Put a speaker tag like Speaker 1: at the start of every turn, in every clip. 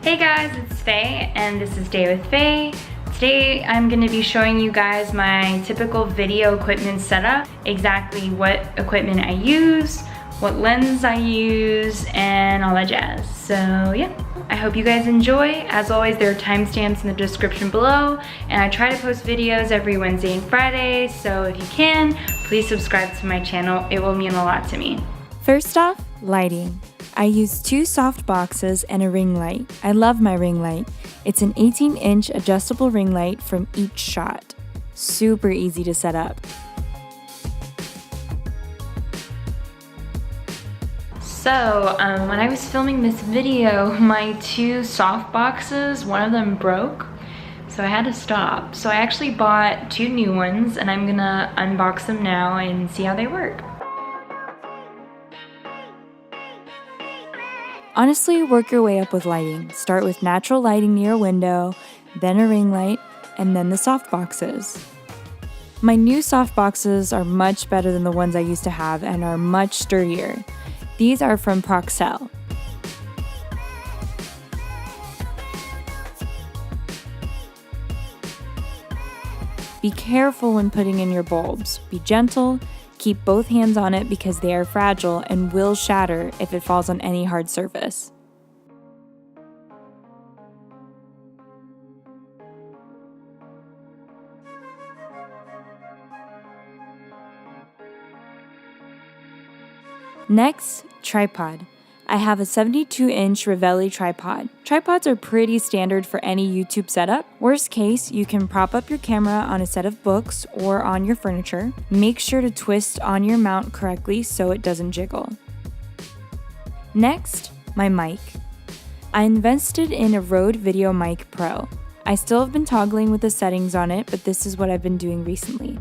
Speaker 1: Hey guys, it's Faye and this is Day with Faye. Today I'm going to be showing you guys my typical video equipment setup, exactly what equipment I use, what lens I use, and all that jazz. So yeah, I hope you guys enjoy. As always, there are timestamps in the description below, and I try to post videos every Wednesday and Friday, so if you can, please subscribe to my channel. It will mean a lot to me.
Speaker 2: First off, lighting. I use 2 soft boxes and a ring light. I love my ring light. It's an 18-inch adjustable ring light from each shot. Super easy to set up.
Speaker 1: So when I was filming this video, my 2 soft boxes, one of them broke, so I had to stop. So I actually bought 2 new ones, and I'm gonna unbox them now and see how they work.
Speaker 2: Honestly, work your way up with lighting. Start with natural lighting near a window, then a ring light, and then the soft boxes. My new soft boxes are much better than the ones I used to have and are much sturdier. These are from Proxel. Be careful when putting in your bulbs. Be gentle. Keep both hands on it because they are fragile and will shatter if it falls on any hard surface. Next, tripod. I have a 72-inch Ravelli tripod. Tripods are pretty standard for any YouTube setup. Worst case, you can prop up your camera on a set of books or on your furniture. Make sure to twist on your mount correctly so it doesn't jiggle. Next, my mic. I invested in a Rode Video Mic Pro. I still have been toggling with the settings on it, but this is what I've been doing recently.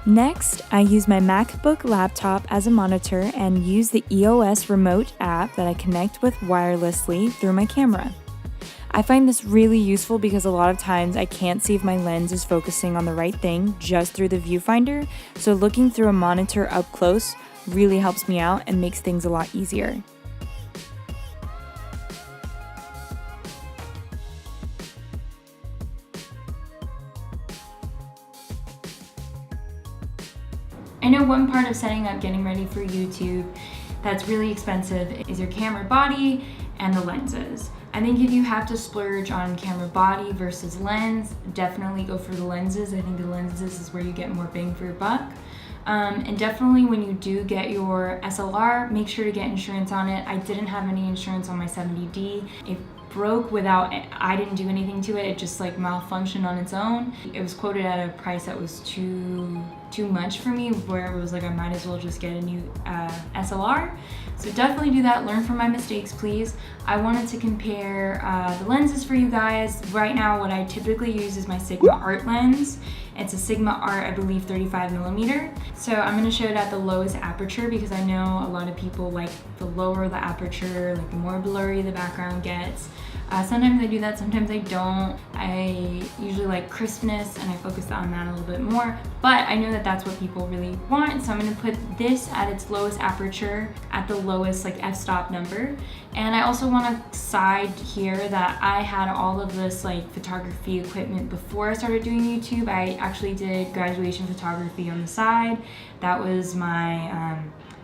Speaker 2: Next, I use my MacBook laptop as a monitor and use the EOS remote app that I connect with wirelessly through my camera. I find this really useful because a lot of times I can't see if my lens is focusing on the right thing just through the viewfinder, so looking through a monitor up close really helps me out and makes things a lot easier.
Speaker 1: I know one part of setting up getting ready for YouTube that's really expensive is your camera body and the lenses. I think if you have to splurge on camera body versus lens, definitely go for the lenses. I think the lenses is where you get more bang for your buck. And definitely when you do get your SLR, make sure to get insurance on it. I didn't have any insurance on my 70D. It broke without, I didn't do anything to it. It just like malfunctioned on its own. It was quoted at a price that was too much for me, where it was like I might as well just get a new SLR. So definitely do that. Learn from my mistakes, please. I wanted to compare the lenses for you guys. Right now, what I typically use is my Sigma Art lens. It's a Sigma Art, I believe, 35mm. So I'm gonna show it at the lowest aperture because I know a lot of people like the lower the aperture, like the more blurry the background gets. Sometimes I do that, sometimes I don't. I usually like crispness and I focus on that a little bit more, but I know that that's what people really want, so I'm gonna put this at its lowest aperture, at the lowest like f-stop number. And I also want to side here that I had all of this like photography equipment before I started doing YouTube. I actually did graduation photography on the side. That was my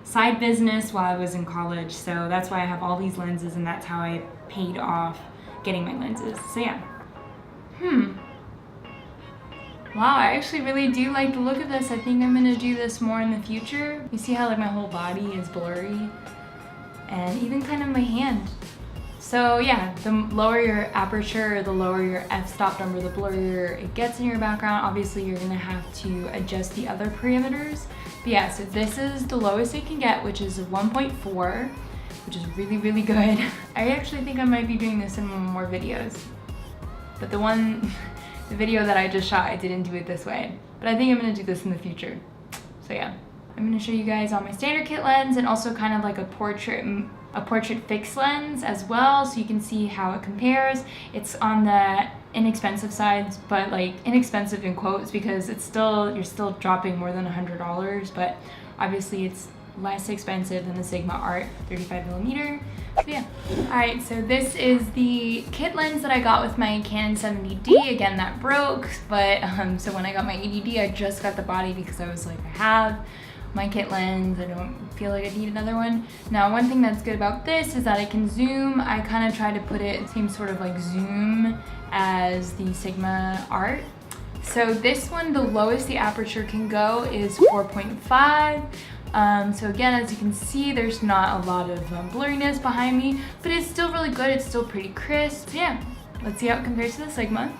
Speaker 1: side business while I was in college, so that's why I have all these lenses, and that's how I paid off getting my lenses. So yeah. Wow, I actually really do like the look of this. I think I'm gonna do this more in the future. You see how like my whole body is blurry? And even kind of my hand. So yeah, the lower your aperture, the lower your f-stop number, the blurrier it gets in your background. Obviously you're gonna have to adjust the other parameters. But yeah, so this is the lowest it can get, which is 1.4, which is really, really good. I actually think I might be doing this in more videos. But the video that I just shot, I didn't do it this way. But I think I'm gonna do this in the future. So So yeah, I'm gonna show you guys on my standard kit lens and also kind of like a portrait fixed lens as well, so you can see how it compares. It's on the inexpensive sides, but like inexpensive in quotes because you're still dropping more than $100, but obviously it's less expensive than the Sigma Art 35mm. So yeah. Alright, so this is the kit lens that I got with my Canon 70D. Again, that broke, but so when I got my 80D, I just got the body because I was like, I have my kit lens, I don't feel like I need another one. Now, one thing that's good about this is that I can zoom. I kind of try to put it same sort of like zoom as the Sigma Art. So this one, the lowest the aperture can go is 4.5. So again, as you can see, there's not a lot of blurriness behind me, but it's still really good. It's still pretty crisp. So yeah, let's see how it compares to the Sigma.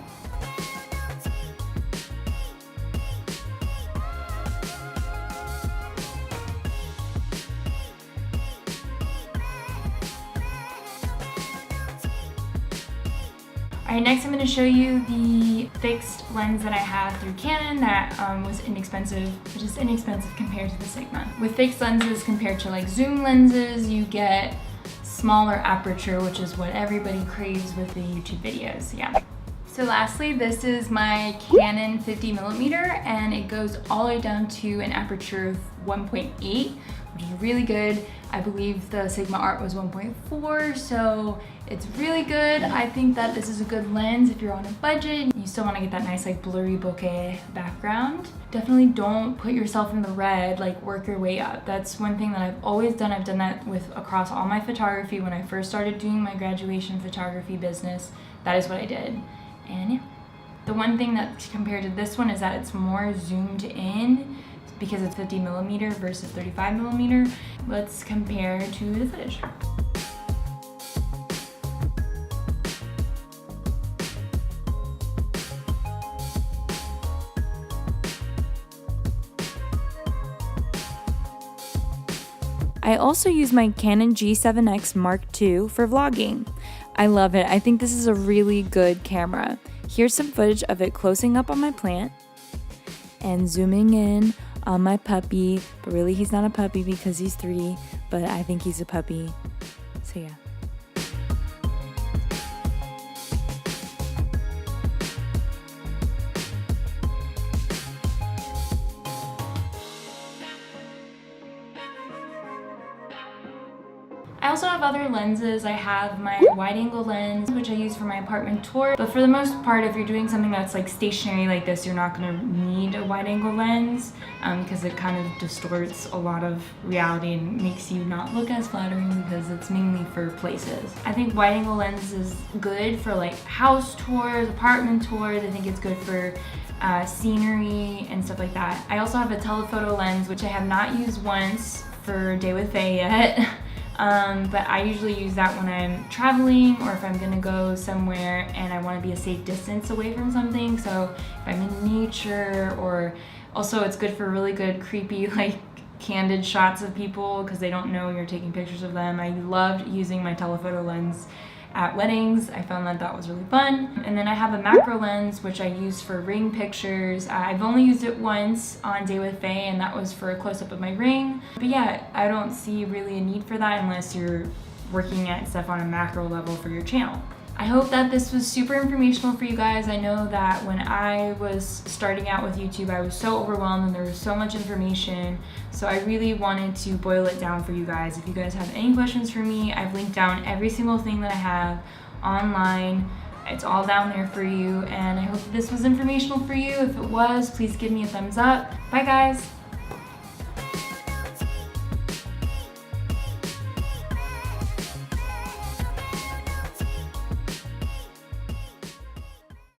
Speaker 1: Alright, next I'm going to show you the fixed lens that I have through Canon that was inexpensive, just inexpensive compared to the Sigma. With fixed lenses compared to like zoom lenses, you get smaller aperture, which is what everybody craves with the YouTube videos, yeah. So lastly, this is my Canon 50mm and it goes all the way down to an aperture of 1.8, which is really good. I believe the Sigma Art was 1.4, so it's really good. I think that this is a good lens if you're on a budget. You still want to get that nice like blurry bokeh background. Definitely don't put yourself in the red, like work your way up. That's one thing that I've always done. I've done that across all my photography. When I first started doing my graduation photography business, that is what I did. And yeah, the one thing that compared to this one is that it's more zoomed in because it's 50mm versus 35mm. Let's compare to the footage.
Speaker 2: I also use my Canon G7X Mark II for vlogging. I love it. I think this is a really good camera. Here's some footage of it closing up on my plant and zooming in on my puppy, but really he's not a puppy because he's 3, but I think he's a puppy. So yeah.
Speaker 1: I also have other lenses. I have my wide angle lens, which I use for my apartment tour. But for the most part, if you're doing something that's like stationary like this, you're not gonna need a wide angle lens because it kind of distorts a lot of reality and makes you not look as flattering because it's mainly for places. I think wide angle lens is good for like house tours, apartment tours. I think it's good for scenery and stuff like that. I also have a telephoto lens, which I have not used once for DayWithPhae yet. But I usually use that when I'm traveling or if I'm gonna go somewhere and I want to be a safe distance away from something. So if I'm in nature, or also it's good for really good creepy like candid shots of people because they don't know you're taking pictures of them. I loved using my telephoto lens at weddings. I found that was really fun. And then I have a macro lens which I use for ring pictures. I've only used it once on DayWithPhae and that was for a close-up of my ring. But yeah, I don't see really a need for that unless you're working at stuff on a macro level for your channel. I hope that this was super informational for you guys. I know that when I was starting out with YouTube, I was so overwhelmed and there was so much information. So I really wanted to boil it down for you guys. If you guys have any questions for me, I've linked down every single thing that I have online. It's all down there for you. And I hope this was informational for you. If it was, please give me a thumbs up. Bye guys.